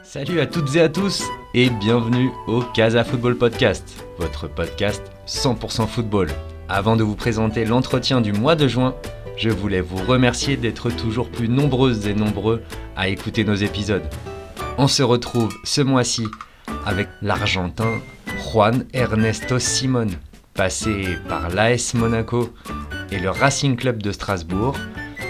Salut à toutes et à tous et bienvenue au Casa Football Podcast, votre podcast 100% football. Avant de vous présenter l'entretien du mois de juin, je voulais vous remercier d'être toujours plus nombreuses et nombreux à écouter nos épisodes. On se retrouve ce mois-ci avec l'Argentin Juan Ernesto Simón, passé par l'AS Monaco et le Racing Club de Strasbourg.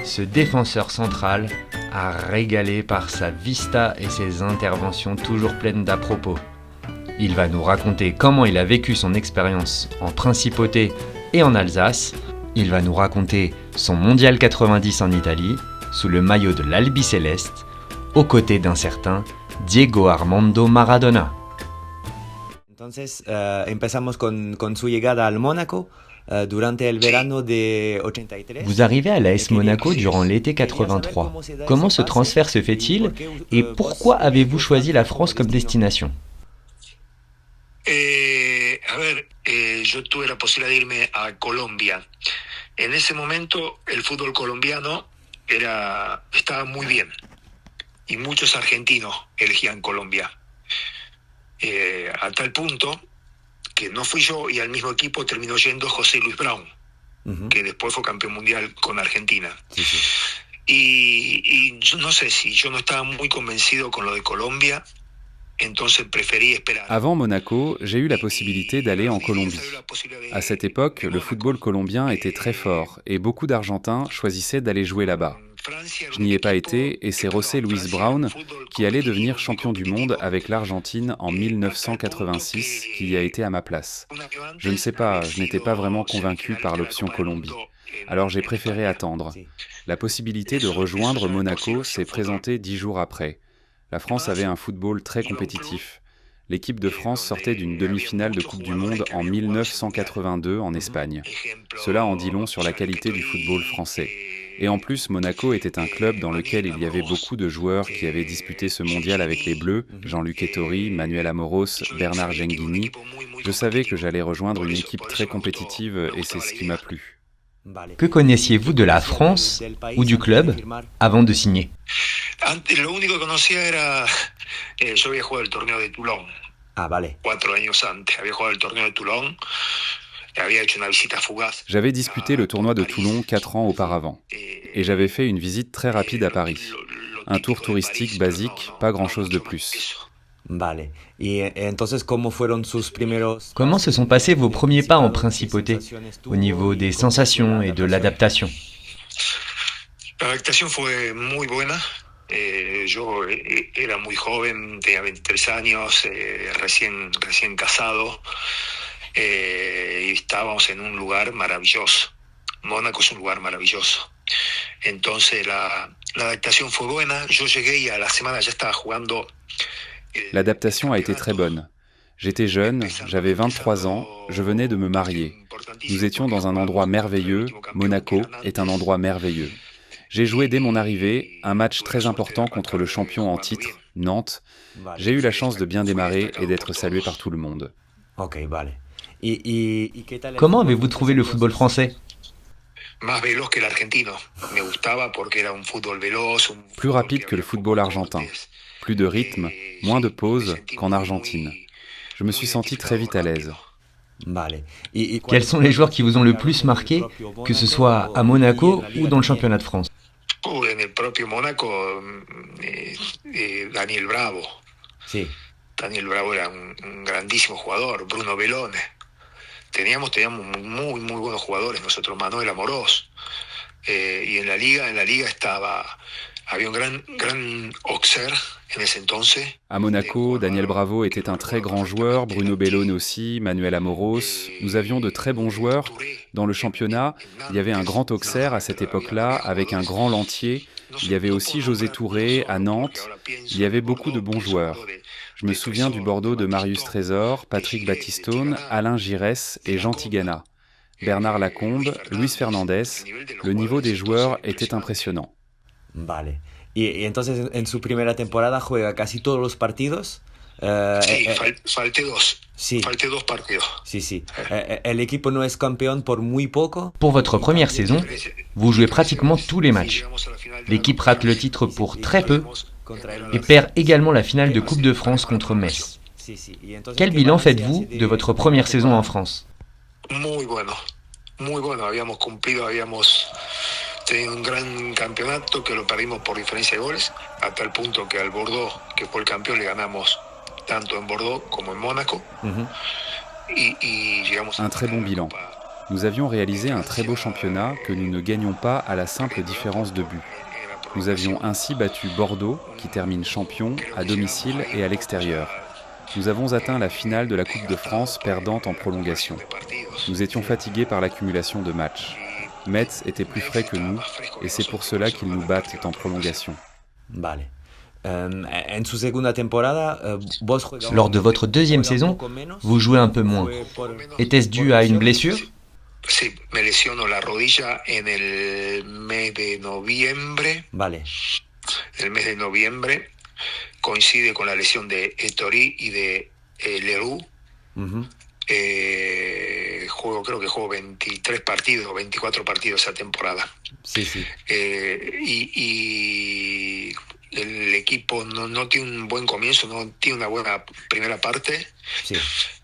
Ce défenseur central a régalé par sa vista et ses interventions toujours pleines d'à-propos. Il va nous raconter comment il a vécu son expérience en Principauté et en Alsace. Il va nous raconter son Mondial 90 en Italie, sous le maillot de l'Albiceleste, aux côtés d'un certain Diego Armando Maradona. Entonces empezamos con su llegada al Mónaco. Durante el verano de 83. Vous arrivez à l'AS Monaco durant l'été 83. Comment ce transfert se fait-il et pourquoi avez-vous choisi la France comme destination? Yo tuve la posibilidad de irme a Colombia. En ese momento el fútbol colombiano estaba muy bien y muchos argentinos elegían Colombia. A tal punto que no fui yo y al mismo equipo terminó yendo José Luis Brown, que después fue campeón mundial con Argentina. Sí. Y yo no sé si yo no estaba muy convencido con lo de Colombia, entonces preferí esperar. Avant Monaco, j'ai eu la possibilité d'aller en Colombie. À cette époque, le football colombien était très fort et beaucoup d'Argentins choisissaient d'aller jouer là-bas. Je n'y ai pas été et c'est José Luis Brown qui allait devenir champion du monde avec l'Argentine en 1986 qui y a été à ma place. Je ne sais pas, je n'étais pas vraiment convaincu par l'option Colombie. Alors j'ai préféré attendre. La possibilité de rejoindre Monaco s'est présentée 10 jours après. La France avait un football très compétitif. L'équipe de France sortait d'une demi-finale de Coupe du Monde en 1982 en Espagne. Cela en dit long sur la qualité du football français. Et en plus, Monaco était un club dans lequel il y avait beaucoup de joueurs qui avaient disputé ce mondial avec les Bleus, Jean-Luc Ettori, Manuel Amoros, Bernard Genghini. Je savais que j'allais rejoindre une équipe très compétitive et c'est ce qui m'a plu. Que connaissiez-vous de la France ou du club avant de signer? Lo único que conocía era, yo había jugado el torneo de Toulon. Ah, vale. 4 años antes, había jugado el torneo de Toulon. J'avais disputé le tournoi de Toulon 4 ans auparavant et j'avais fait une visite très rapide à Paris. Un tour touristique basique, pas grand-chose de plus. Vale. Y entonces, Comment se sont passés vos premiers pas en Principauté, au niveau des sensations et de l'adaptation? L'adaptation fue muy buena. Yo era muy joven, tenía 23 años, recién casado. Y estábamos en un lugar maravilloso. Mónaco es un lugar maravilloso. Entonces la adaptación fue buena. Yo llegué y a la semana ya estaba jugando. L'adaptation a été très bonne. J'étais jeune, j'avais 23 ans, je venais de me marier. Nous étions dans un endroit merveilleux, Monaco est un endroit merveilleux. J'ai joué dès mon arrivée un match très important contre le champion en titre, Nantes. J'ai eu la chance de bien démarrer et d'être salué par tout le monde. Ok, vale. Comment avez-vous trouvé le football français? Plus rapide que le football argentin. Plus de rythme, moins de pauses qu'en Argentine. Je me suis senti très vite à l'aise. Quels sont les joueurs qui vous ont le plus marqué, que ce soit à Monaco ou dans le championnat de France? En el propio Monaco, Daniel Bravo. Sí. Daniel Bravo era un grandísimo jugador, Bruno Bellone. Teníamos muy buenos jugadores nosotros, Manuel Amoros. Y en la liga había un gran Auxerre en ese entonces. À Monaco, Daniel Bravo était un très grand joueur, Bruno Bellone aussi, Manuel Amoros. Nous avions de très bons joueurs. Dans le championnat, il y avait un grand Auxerre à cette époque-là, avec un grand Lantier. Il y avait aussi José Touré à Nantes. Il y avait beaucoup de bons joueurs. Je me souviens du Bordeaux de Marius Trésor, Patrick Battistone, Alain Giresse et Jean Tigana. Bernard Lacombe, Luis Fernandez. Le niveau des joueurs était impressionnant. Vale. Y entonces en su primera temporada juega casi todos los partidos. Falté dos. Sí. Falté dos partidos. Sí. El equipo no es campeón por muy poco. Pour votre première saison, vous jouez pratiquement tous les matchs. L'équipe rate le titre pour très peu et perd également la finale de Coupe de France contre Metz. Quel bilan faites-vous de votre première saison en France? Muy bueno, muy bueno. Habíamos cumplido, habíamos tenido un gran campeonato que lo perdimos por diferencia de goles, a tal punto que al Bordeaux, que fue el campeón, le ganamos tanto en Bordeaux como en Mónaco. Y llegamos Un très bon bilan. Nous avions réalisé un très beau championnat que nous ne gagnions pas à la simple différence de but. Nous avions ainsi battu Bordeaux, qui termine champion, à domicile et à l'extérieur. Nous avons atteint la finale de la Coupe de France perdant en prolongation. Nous étions fatigués par l'accumulation de matchs. Metz était plus frais que nous, et c'est pour cela qu'ils nous battent en prolongation. Vale. Lors de votre deuxième saison, vous jouez un peu moins. Était-ce dû à une blessure? Sí, me lesiono la rodilla en el mes de noviembre. Vale. El mes de noviembre coincide con la lesión de Ettori y de Leroux. Creo que juego 23 partidos, 24 partidos esa temporada. Sí, sí. Y el equipo no tiene un buen comienzo, no tiene una buena primera parte. Sí.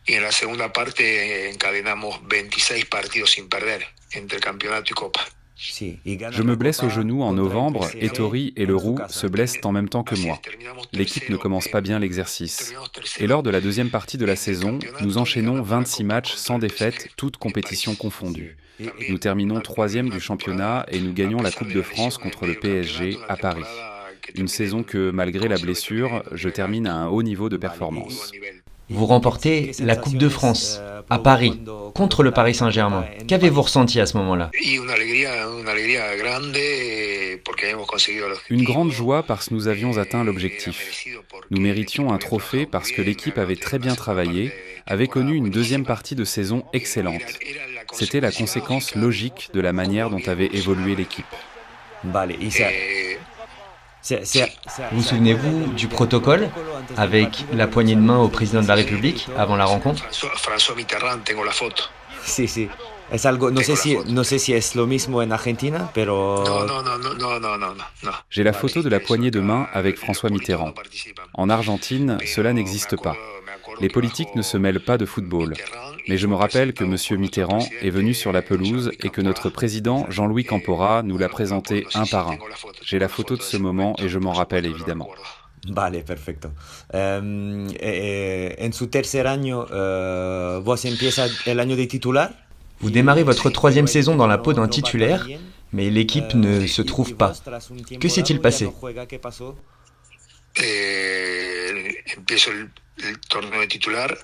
Y en la segunda parte encadenamos 26 partidos sin perder entre campeonato y copa. Je me blesse au genou en novembre, Ettori et Leroux se blessent en même temps que moi. L'équipe ne commence pas bien l'exercice. Et lors de la deuxième partie de la saison, nous enchaînons 26 matchs sans défaite, toutes compétitions confondues. Nous terminons 3e du championnat et nous gagnons la Coupe de France contre le PSG à Paris. Une saison que, malgré la blessure, je termine à un haut niveau de performance. Vous remportez la Coupe de France à Paris contre le Paris Saint-Germain. Qu'avez-vous ressenti à ce moment-là? Une grande joie parce que nous avions atteint l'objectif. Nous méritions un trophée parce que l'équipe avait très bien travaillé, avait connu une deuxième partie de saison excellente. C'était la conséquence logique de la manière dont avait évolué l'équipe. Vous souvenez-vous du protocole avec la poignée de main au président de la République avant la rencontre? François Mitterrand, tengo la photo. Sí, sí. Es algo, no sé si es lo mismo en Argentina, pero... No. J'ai la photo de la poignée de main avec François Mitterrand. En Argentine, cela n'existe pas. Les politiques ne se mêlent pas de football. Mais je me rappelle que M. Mitterrand est venu sur la pelouse et que notre président, Jean-Louis Campora, nous l'a présenté un par un. J'ai la photo de ce moment et je m'en rappelle évidemment. Vale, perfecto. En su tercer año, vos empieza el año de titular? Vous démarrez votre troisième saison dans la peau d'un titulaire, mais l'équipe ne se trouve pas. Que s'est-il passé? Empiezo el torneo de titular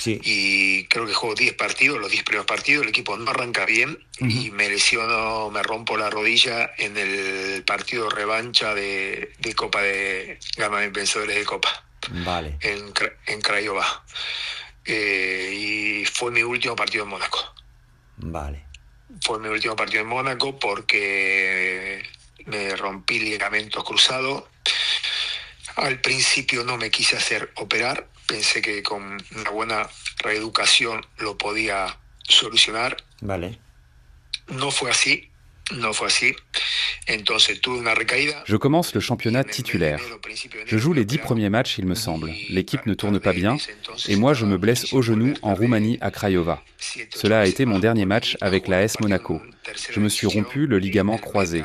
y creo que juego 10 partidos, los 10 primeros partidos, el equipo no arranca bien y me lesiono, me rompo la rodilla en el partido revancha de Copa de Gama de Vencedores de Copa. Vale. En Craiova. Y fue mi último partido en Mónaco. Vale. Fue mi último partido en Mónaco porque me rompí ligamento cruzado. Al principio no me quise hacer operar, pensé que con una buena reeducación lo podía solucionar. Vale. No fue así. Entonces tuve una recaída. Je commence le championnat titulaire. Je joue les 10 premiers matchs, il me semble. L'équipe ne tourne pas bien et moi je me blesse au genou en Roumanie à Craiova. Cela a été mon dernier match avec l'AS Monaco. Je me suis rompu le ligament croisé.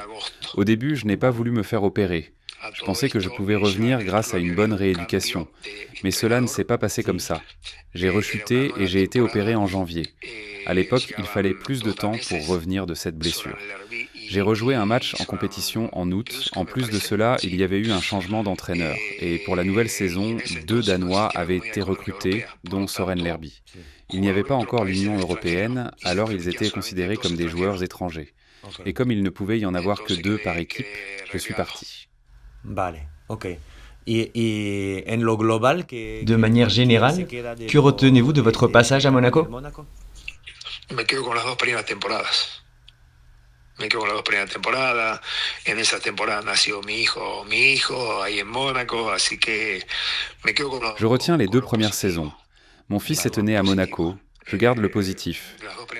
Au début, je n'ai pas voulu me faire opérer. Je pensais que je pouvais revenir grâce à une bonne rééducation. Mais cela ne s'est pas passé comme ça. J'ai rechuté et j'ai été opéré en janvier. À l'époque, il fallait plus de temps pour revenir de cette blessure. J'ai rejoué un match en compétition en août. En plus de cela, il y avait eu un changement d'entraîneur. Et pour la nouvelle saison, 2 Danois avaient été recrutés, dont Søren Lerby. Il n'y avait pas encore l'Union européenne, alors ils étaient considérés comme des joueurs étrangers. Et comme il ne pouvait y en avoir que 2 par équipe, je suis parti. Vale, ok. Y en lo global, de manière générale, que retenez-vous de votre passage à Monaco? Me quedo con las 2 primeras temporadas. En esa temporada nació mi hijo ahí en Mónaco, así que me quedo con los... Je retiens les 2 premières saisons. Mon fils est né à Monaco. Je garde le positif.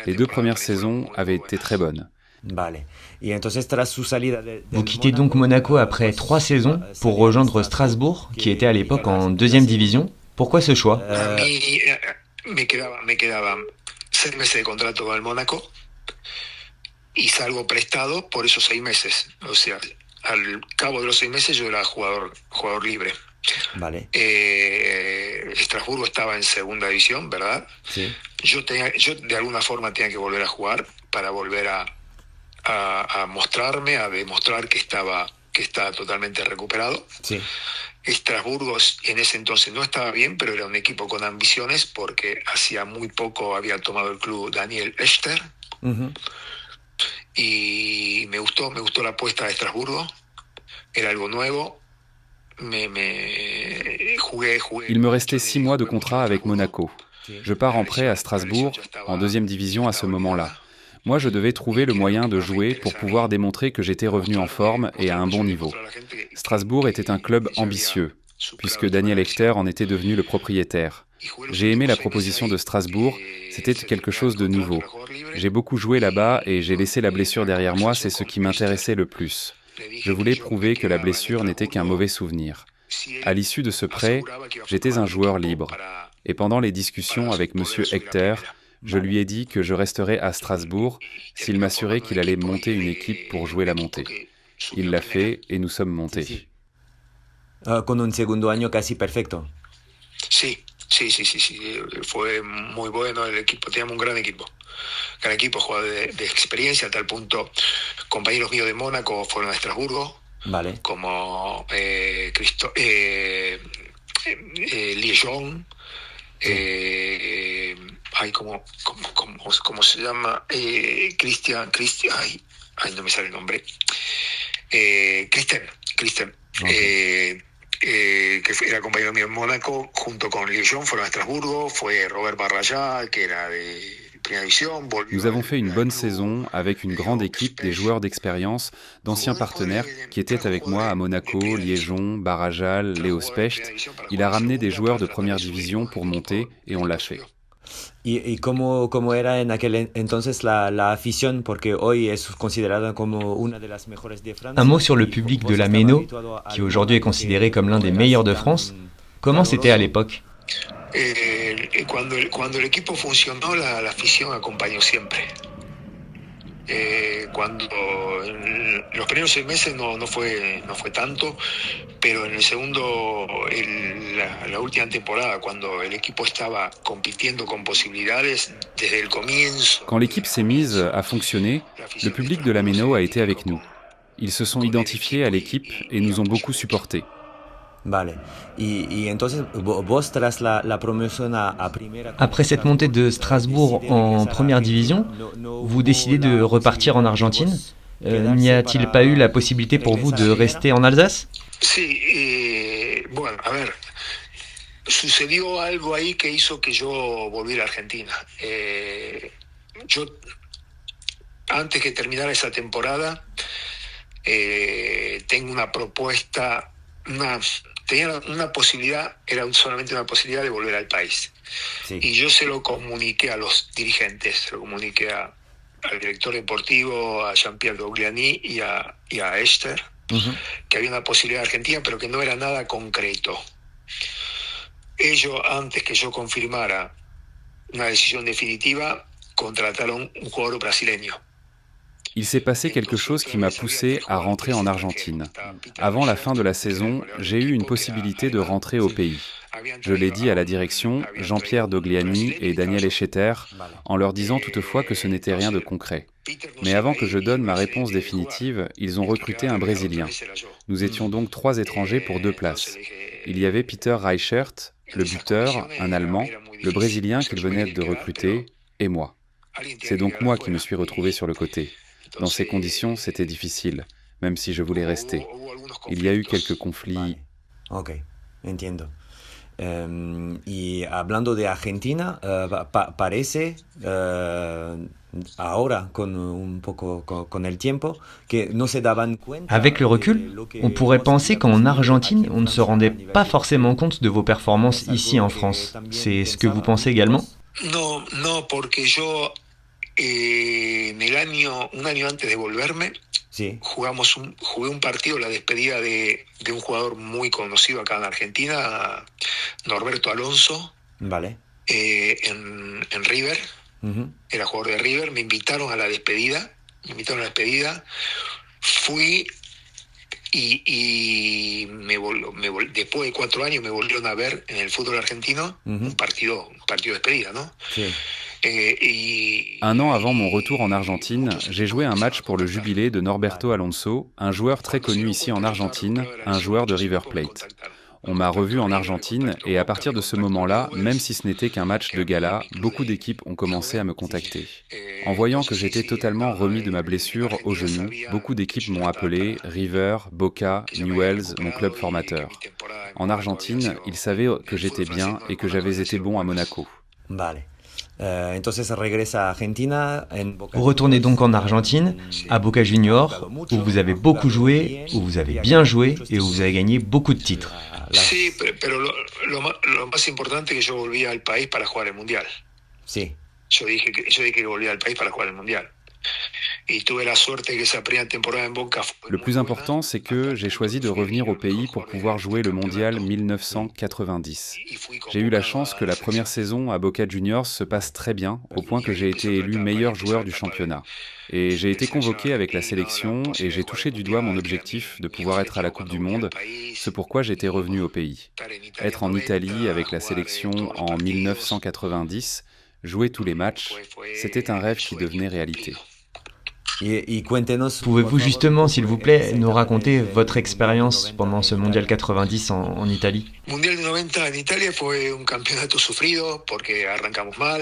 Les 2 premières saisons avaient été très bonnes. Vale. Y entonces, tras su salida Vous quittez donc Monaco après 3 saisons pour rejoindre Strasbourg, qui était à l'époque en deuxième division. Pourquoi ce choix? A mí me quedaban 6 meses de contrato con el Mónaco y salgo prestado por esos 6 meses. O sea, al cabo de los 6 meses yo era jugador libre. Vale. Estrasburgo estaba en segunda división, ¿verdad? Sí. Yo de alguna forma tenía que volver a jugar para volver a mostrarme, a demostrar que estaba totalmente recuperado. Sí. Estrasburgo en ese entonces no estaba bien, pero era un equipo con ambiciones porque hacía muy poco había tomado el club Daniel Echter. Uh-huh. Y me gustó la apuesta de Estrasburgo. Era algo nuevo. Jugué. Il me restait 6 mois de contrat avec Monaco. Je pars en prêt à Strasbourg, en deuxième division à ce moment-là. Moi, je devais trouver le moyen de jouer pour pouvoir démontrer que j'étais revenu en forme et à un bon niveau. Strasbourg était un club ambitieux, puisque Daniel Echter en était devenu le propriétaire. J'ai aimé la proposition de Strasbourg, c'était quelque chose de nouveau. J'ai beaucoup joué là-bas et j'ai laissé la blessure derrière moi, c'est ce qui m'intéressait le plus. Je voulais prouver que la blessure n'était qu'un mauvais souvenir. À l'issue de ce prêt, j'étais un joueur libre. Et pendant les discussions avec M. Echter, je lui ai dit que je resterais à Strasbourg s'il m'assurait qu'il allait monter une équipe pour jouer la montée. Il l'a fait et nous sommes montés. Con un segundo año casi perfecto. Sí. Fue muy bueno el equipo, teníamos un gran equipo, jugadores de experiencia, a tal punto compañeros míos de Mónaco fueron a Estrasburgo, vale. Como Lijon, ¿cómo se llama? Cristian, no me sale el nombre, Cristian. Okay. Que era compañero mío en Mónaco, junto con Lijon, fueron a Estrasburgo, fue Robert Barrayá, que era de Primera División. Nous avons fait une bonne saison avec une grande équipe, des joueurs d'expérience, d'anciens partenaires qui étaient avec moi à Monaco, Liégeon, Barajal, Léo Specht. Il a ramené des joueurs de première division pour monter et on l'a fait. ¿Y cómo era en aquel entonces la afición? Porque hoy es considerada como una de las mejores de Francia. Un mot sur le public de la Méno, qui aujourd'hui est considéré comme l'un des meilleurs de France. Comment c'était à l'époque? Cuando el equipo funcionó, la afición acompañó siempre. Cuando los primeros 6 meses no fue tanto, pero en el segundo, la última temporada, cuando el equipo estaba compitiendo con posibilidades desde el comienzo. Quand l'équipe s'est mise à fonctionner, le public de la Méno a été avec nous. Ils se sont identifiés à l'équipe et nous ont beaucoup supportés. Vale. Y entonces, vos tras la promoción a primera... Après cette montée de Strasbourg en première division, vous décidez de repartir en Argentine. N'y a-t-il pas eu la possibilité pour vous de rester en Alsace? Sí, bueno, a ver, sucedió algo ahí que hizo que yo volviera a Argentina. Yo, antes que terminara esa temporada, tengo una propuesta, tenía una posibilidad, era solamente una posibilidad de volver al país. Sí. Y yo se lo comuniqué a los dirigentes, se lo comuniqué al director deportivo, a Jean-Pierre Dogliani y a Esther, uh-huh, que había una posibilidad de Argentina, pero que no era nada concreto. Ellos, antes que yo confirmara una decisión definitiva, contrataron un jugador brasileño. Il s'est passé quelque chose qui m'a poussé à rentrer en Argentine. Avant la fin de la saison, j'ai eu une possibilité de rentrer au pays. Je l'ai dit à la direction, Jean-Pierre Dogliani et Daniel Echeter, en leur disant toutefois que ce n'était rien de concret. Mais avant que je donne ma réponse définitive, ils ont recruté un Brésilien. Nous étions donc 3 étrangers pour 2 places. Il y avait Peter Reichert, le buteur, un Allemand, le Brésilien qu'ils venaient de recruter, et moi. C'est donc moi qui me suis retrouvé sur le côté. Dans ces conditions, c'était difficile, même si je voulais rester. Il y a eu quelques conflits. Ok, entiendo. Y hablando de Argentina, parece ahora con el tiempo que no se daban cuenta. Avec le recul, on pourrait penser qu'en Argentine, on ne se rendait pas forcément compte de vos performances ici en France. C'est ce que vous pensez également? No, porque yo Un año antes de volverme, Sí. jugué un partido, la despedida de un jugador muy conocido acá en Argentina, Norberto Alonso, Vale. en River. Ujú. Era jugador de River, me invitaron a la despedida, fui y después de 4 años me volvieron a ver en el fútbol argentino, Ujú. un partido de despedida, ¿no? Sí. Un an avant mon retour en Argentine, j'ai joué un match pour le jubilé de Norberto Alonso, un joueur très connu ici en Argentine, un joueur de River Plate. On m'a revu en Argentine et à partir de ce moment-là, même si ce n'était qu'un match de gala, beaucoup d'équipes ont commencé à me contacter. En voyant que j'étais totalement remis de ma blessure au genou, beaucoup d'équipes m'ont appelé, River, Boca, Newell's, mon club formateur. En Argentine, ils savaient que j'étais bien et que j'avais été bon à Monaco. Vale. Entonces regresa a Argentina en Boca Vous retournez Juniors, donc en Argentine, à Boca Juniors, où vous avez beaucoup joué, où vous avez bien joué et où vous avez gagné beaucoup de titres. Sí, pero lo más importante es que yo volvía al país para jugar el Mundial. Sí. Yo dije que volvía al país para jugar el Mundial. Y tuve la suerte que esa primera temporada en Boca fue Le muy plus buena. important, c'est que j'ai choisi de revenir au pays pour pouvoir jouer le mondial 1990. J'ai eu la chance que la première saison à Boca Juniors se passe très bien, au point que j'ai été élu meilleur joueur du championnat. Et j'ai été convoqué avec la sélection et j'ai touché du doigt mon objectif de pouvoir être à la Coupe du Monde, ce pourquoi j'étais revenu au pays. Être en Italie avec la sélection en 1990, jouer tous les matchs, c'était un rêve qui devenait réalité. Y cuéntenos. Pouvez-vous justement, s'il vous plaît, nous raconter votre expérience pendant ce Mondial 90 en Italie? Mundial de 90 en Italia fue un campeonato sufrido porque arrancamos mal,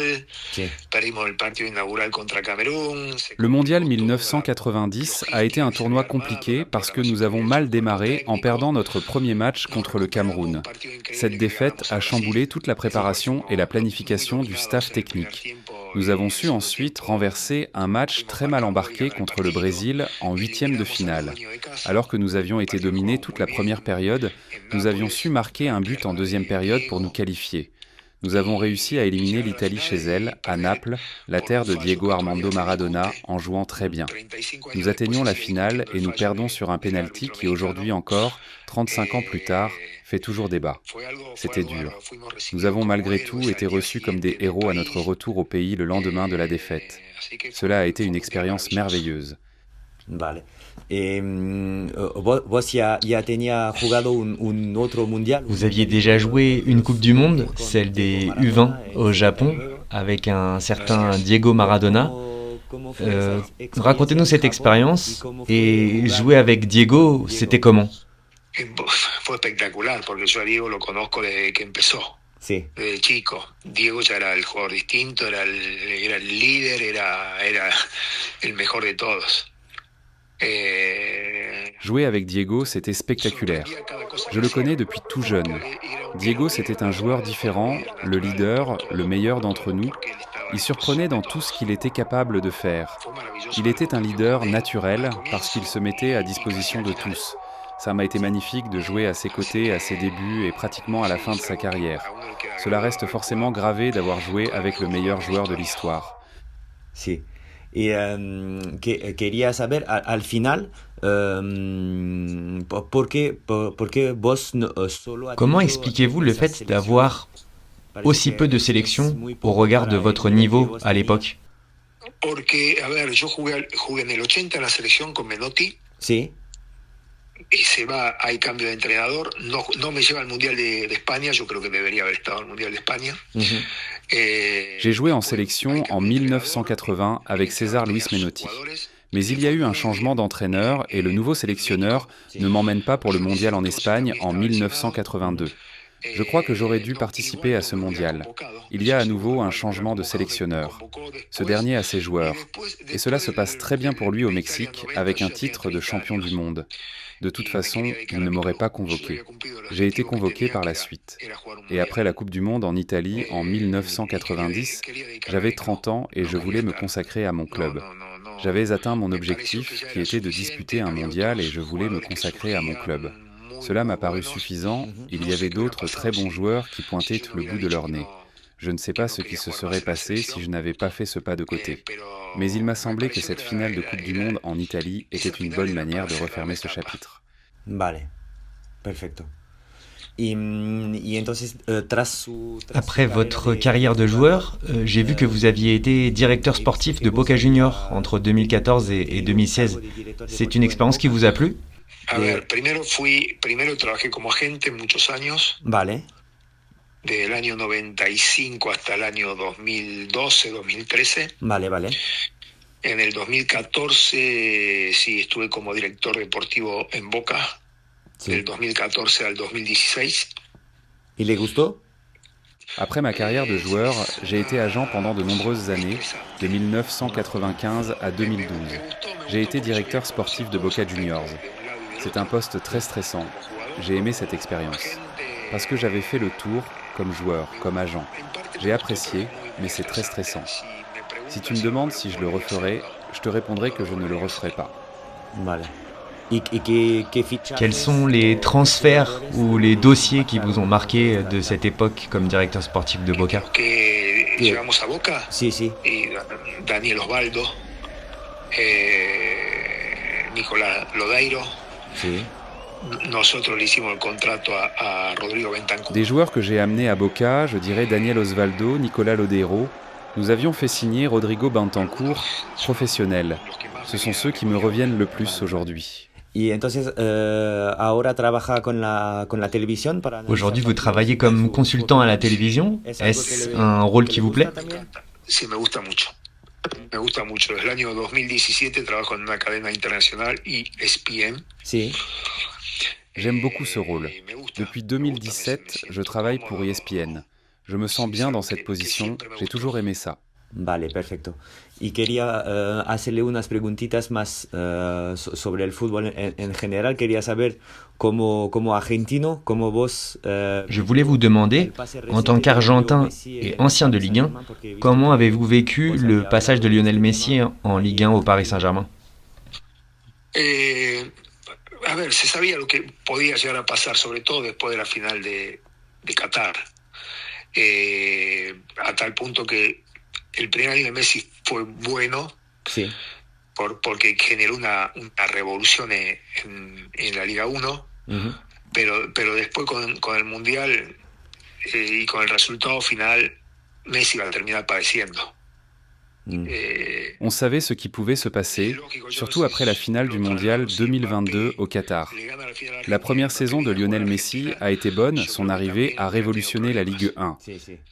Sí. perdimos el partido inaugural contra Camerún. Le mondial 1990 a été un tournoi compliqué parce que nous avons mal démarré en perdant notre premier match contre le Cameroun. Cette défaite a chamboulé toute la préparation et la planification du staff technique. Nous avons su ensuite renverser un match très mal embarqué contre le Brésil en 8e de finale. Alors que nous avions été dominés toute la première période, nous avions su marquer un but en deuxième période pour nous qualifier. Nous avons réussi à éliminer l'Italie chez elle, à Naples, la terre de Diego Armando Maradona, en jouant très bien. Nous atteignons la finale et nous perdons sur un penalty qui aujourd'hui encore, 35 ans plus tard, fait toujours débat. C'était dur. Nous avons malgré tout été reçus comme des héros à notre retour au pays le lendemain de la défaite. Cela a été une expérience merveilleuse. Vale. Vos ya tenía jugado un otro mundial. Vous aviez déjà joué une Coupe du Monde, celle des U20 au Japon, avec un certain Diego Maradona. Racontez-nous cette expérience et jouer avec Diego, c'était comment? Fue espectacular porque yo a Diego lo conozco desde que empezó. Sí. Desde chico. Diego ya era el jugador distinto, era el líder, era el mejor de todos. Jouer avec Diego, c'était spectaculaire. Je le connais depuis tout jeune. Diego, c'était un joueur différent, le leader, le meilleur d'entre nous. Il surprenait dans tout ce qu'il était capable de faire. Il était un leader naturel parce qu'il se mettait à disposition de tous. Ça m'a été magnifique de jouer à ses côtés à ses débuts et pratiquement à la fin de sa carrière. Cela reste forcément gravé d'avoir joué avec le meilleur joueur de l'histoire. Sí. Y quería saber, al final, ¿por qué vos solo... Comment expliquez-vous le fait d'avoir aussi peu de sélections au regard de votre niveau à l'époque? Porque, a ver, yo jugué en el 80 en la selección con Menotti. Sí. Y se va, hay cambio de entrenador, no me lleva al Mundial de España, yo creo que debería haber estado en el Mundial de España. J'ai joué en sélection en 1980 avec César Luis Menotti. Mais il y a eu un changement d'entraîneur et le nouveau sélectionneur ne m'emmène pas pour le mondial en Espagne en 1982. Je crois que j'aurais dû participer à ce mondial. Il y a à nouveau un changement de sélectionneur. Ce dernier a ses joueurs. Et cela se passe très bien pour lui au Mexique avec un titre de champion du monde. De toute façon, il ne m'aurait pas convoqué. J'ai été convoqué par la suite. Et après la Coupe du Monde en Italie en 1990, j'avais 30 ans et je voulais me consacrer à mon club. J'avais atteint mon objectif qui était de disputer un mondial et je voulais me consacrer à mon club. Cela m'a paru suffisant, il y avait d'autres très bons joueurs qui pointaient tout le bout de leur nez. Je ne sais pas ce qui se serait passé si je n'avais pas fait ce pas de côté. Mais il m'a semblé que cette finale de Coupe du Monde en Italie était une bonne manière de refermer ce chapitre. Vale, perfecto. Après votre carrière de joueur, j'ai vu que vous aviez été directeur sportif de Boca Juniors entre 2014 et 2016. C'est une expérience qui vous a plu? A ver, primero trabajé como agente muchos años, Vale, del año 95 hasta el año 2012, 2013. vale. En el 2014 sí estuve como director deportivo en Boca, Sí. del 2014 al 2016. ¿Y le gustó? Après ma carrière de joueur, j'ai été agent pendant de nombreuses années, de 1995 à 2012. J'ai été directeur sportif de Boca Juniors. C'est un poste très stressant. J'ai aimé cette expérience. Parce que j'avais fait le tour, comme joueur, comme agent. J'ai apprécié, mais c'est très stressant. Si tu me demandes si je le referais, je te répondrai que je ne le referai pas. Vale. Quels sont les transferts ou les dossiers qui vous ont marqué de cette époque comme directeur sportif de Boca? Que llegamos a Boca Sí. y Daniel Osvaldo, Nicolás Lodeiro. Sí. Nosotros le hicimos el contrato a Rodrigo Bentancur. Des joueurs que j'ai amenés à Boca, je dirais Daniel Osvaldo, Nicolás Lodeiro. Nous avions fait signer Rodrigo Bentancur, professionnel. Ce sont ceux qui me reviennent le plus aujourd'hui. Y entonces, ahora trabaja con la televisión para... Aujourd'hui, vous travaillez comme consultant à la télévision. Est-ce un rôle qui vous plaît? Sí, me gusta mucho. Me gusta mucho. Desde el año 2017 trabajo en una cadena internacional, ESPN. Sí. J'aime beaucoup ce rôle. Depuis 2017, je travaille pour ESPN. Je me sens bien dans cette position, j'ai toujours aimé ça. Vale, perfecto. Y quería hacerle unas preguntitas más sobre el fútbol en general. Quería saber, como argentino, como vos... Je voulais vous demander, en tant qu'Argentin et ancien de Ligue 1, comment avez-vous vécu le passage de Lionel Messi en Ligue 1 au Paris Saint-Germain? A ver, se sabía lo que podía llegar a pasar, sobre todo después de la final de Qatar. A tal punto que el primer año de Messi fue bueno, sí, porque generó una revolución en la Liga 1, uh-huh. pero después con el Mundial y con el resultado final, Messi va a terminar padeciendo. On savait ce qui pouvait se passer, surtout après la finale du Mondial 2022 au Qatar. La première saison de Lionel Messi a été bonne, son arrivée a révolutionné la Ligue 1.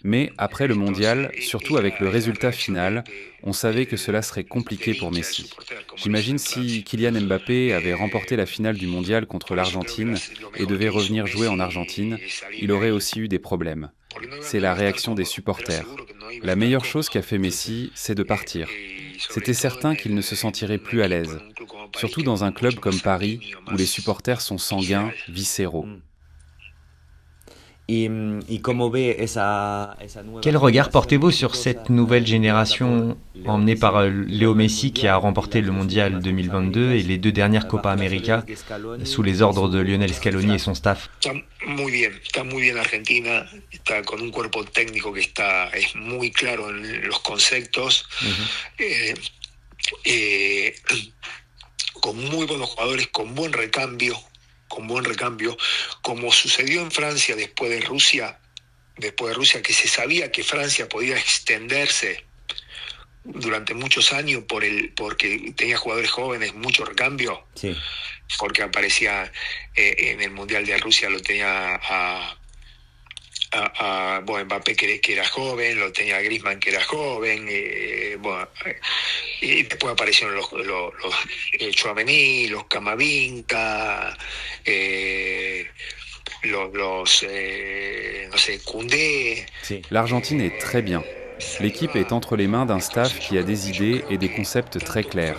Mais après le Mondial, surtout avec le résultat final, on savait que cela serait compliqué pour Messi. J'imagine si Kylian Mbappé avait remporté la finale du Mondial contre l'Argentine et devait revenir jouer en Argentine, il aurait aussi eu des problèmes. C'est la réaction des supporters. La meilleure chose qu'a fait Messi, c'est de partir. C'était certain qu'il ne se sentirait plus à l'aise, surtout dans un club comme Paris, où les supporters sont sanguins, viscéraux. Quel regard portez-vous sur cette nouvelle génération emmenée par Léo Messi qui a remporté le Mondial 2022 et les 2 dernières Copa América sous les ordres de Lionel Scaloni et son staff? Está muy bien Argentina, está con un cuerpo técnico que es muy claro en los conceptos, con muy buenos jugadores, con buen recambio, como sucedió en Francia después de Rusia, que se sabía que Francia podía extenderse durante muchos años porque tenía jugadores jóvenes, mucho recambio, sí. Porque aparecía en el Mundial de Rusia, lo tenía a Mbappé que era joven, lo tenía a Griezmann que era joven, y después aparecieron los Tchouaméni, los Camavinga, Koundé. Sí. L'Argentine est très bien. L'équipe est entre les mains d'un staff qui a des idées et des concepts très clairs.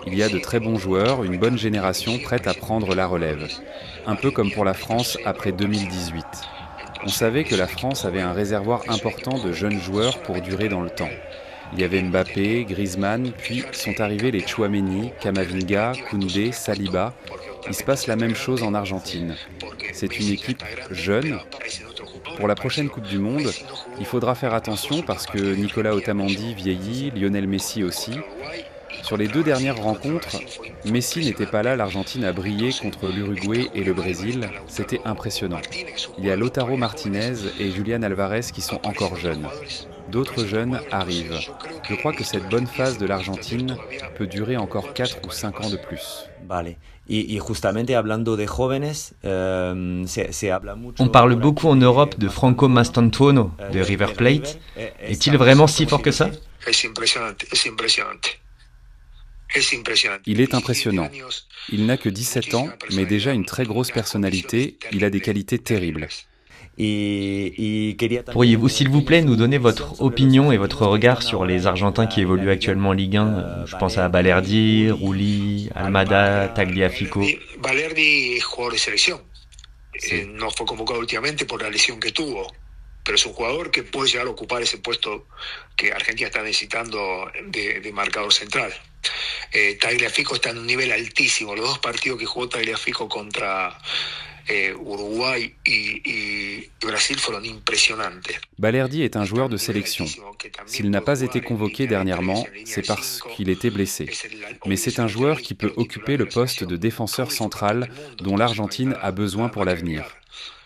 Il y a de très bons joueurs, une bonne génération prête à prendre la relève. Un peu comme pour la France après 2018. On savait que la France avait un réservoir important de jeunes joueurs pour durer dans le temps. Il y avait Mbappé, Griezmann, puis sont arrivés les Tchouaméni, Camavinga, Koundé, Saliba. Il se passe la même chose en Argentine. C'est une équipe jeune. Pour la prochaine Coupe du Monde, il faudra faire attention parce que Nicolas Otamendi vieillit, Lionel Messi aussi. Sur les 2 dernières rencontres, Messi n'était pas là, l'Argentine a brillé contre l'Uruguay et le Brésil, c'était impressionnant. Il y a Lautaro Martinez et Julián Álvarez qui sont encore jeunes. D'autres jeunes arrivent. Je crois que cette bonne phase de l'Argentine peut durer encore 4 ou 5 ans de plus. Vale. Y justamente hablando de jóvenes, se habla mucho. On parle beaucoup en Europe de Franco Mastantuono, de River Plate. Est-il vraiment si fort que ça ? Es impresionante, es impresionante. Il est impressionnant. Il n'a que 17 ans, mais déjà une très grosse personnalité, il a des qualités terribles. Pourriez-vous, s'il vous plaît, nous donner votre opinion et votre regard sur les Argentins qui évoluent actuellement en Ligue 1 ? Je pense à Balerdi, Rulli, Almada, Tagliafico. Balerdi es jugador de selección. No fue convocado últimamente por la lesión que tuvo, pero es un jugador que puede llegar a ocupar ese puesto que Argentina está necesitando de marcador central. Tagliafico está en un nivel altísimo. Los 2 partidos que jugó Tagliafico contra Uruguay y Brasil fueron impresionantes. Balerdi est un joueur de sélection. S'il n'a pas été convoqué dernièrement, c'est parce qu'il était blessé. Mais c'est un joueur qui peut occuper le poste de défenseur central dont l'Argentine a besoin pour l'avenir.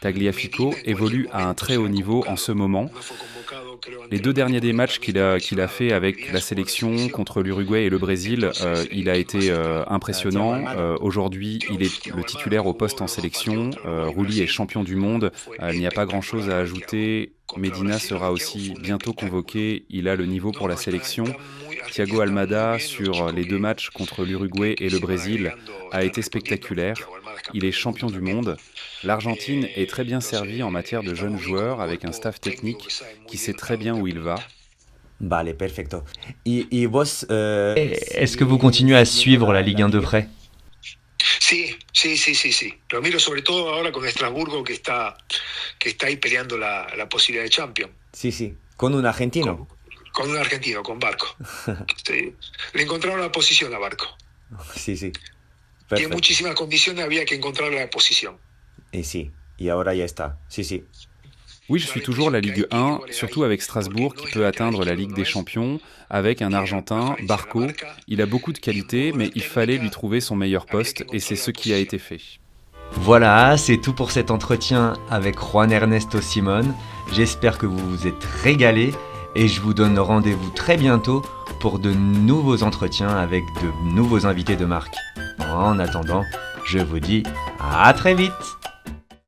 Tagliafico évolue à un très haut niveau en ce moment. Les 2 derniers des matchs qu'il a fait avec la sélection contre l'Uruguay et le Brésil, il a été impressionnant. Aujourd'hui, il est le titulaire au poste en sélection. Rulli est champion du monde. Il n'y a pas grand-chose à ajouter. Medina sera aussi bientôt convoqué. Il a le niveau pour la sélection. Thiago Almada, sur les 2 matchs contre l'Uruguay et le Brésil, a été spectaculaire. Il est champion du monde. L'Argentine est très bien servie en matière de jeunes joueurs avec un staff technique qui sait très bien où il va. Vale, perfecto. Y vos, Est-ce que vous continuez à suivre la Ligue 1 de près ? Sí. Lo miro sobre todo ahora con Estrasburgo que está ahí peleando la posibilidad de Champions. Sí. Con un argentino. Con un argentino, con Barco. Sí. Le encontraron la posición a Barco. Sí. Y en Perfecto. muchísimas condiciones había que encontrar la posición. Y sí, y ahora ya está. Sí. Oui, je suis toujours la Ligue 1, surtout avec Strasbourg qui peut atteindre la Ligue des Champions, avec un Argentin, Barco. Il a beaucoup de qualités, mais il fallait lui trouver son meilleur poste, et c'est ce qui a été fait. Voilà, c'est tout pour cet entretien avec Juan Ernesto Simón. J'espère que vous vous êtes régalés et je vous donne rendez-vous très bientôt pour de nouveaux entretiens avec de nouveaux invités de marque. En attendant, je vous dis à très vite!